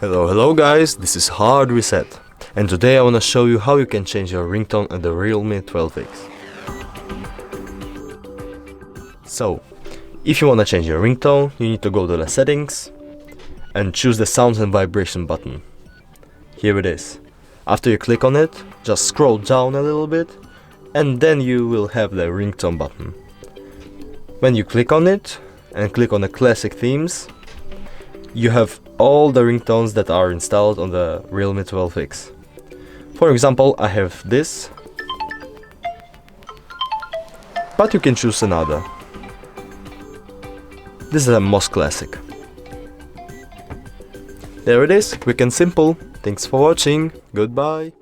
Hello guys, this is Hard Reset, and today I want to show you how you can change your ringtone on the Realme 12x. So, if you want to change your ringtone, you need to go to the settings and choose the sounds and vibration button. Here it is. After you click on it, just scroll down a little bit and then you will have the ringtone button. When you click on it and click on the classic themes, you have all the ringtones that are installed on the Realme 12x. For example, I have this, but you can choose another. This is the most classic. There it is, quick and simple. Thanks for watching, goodbye.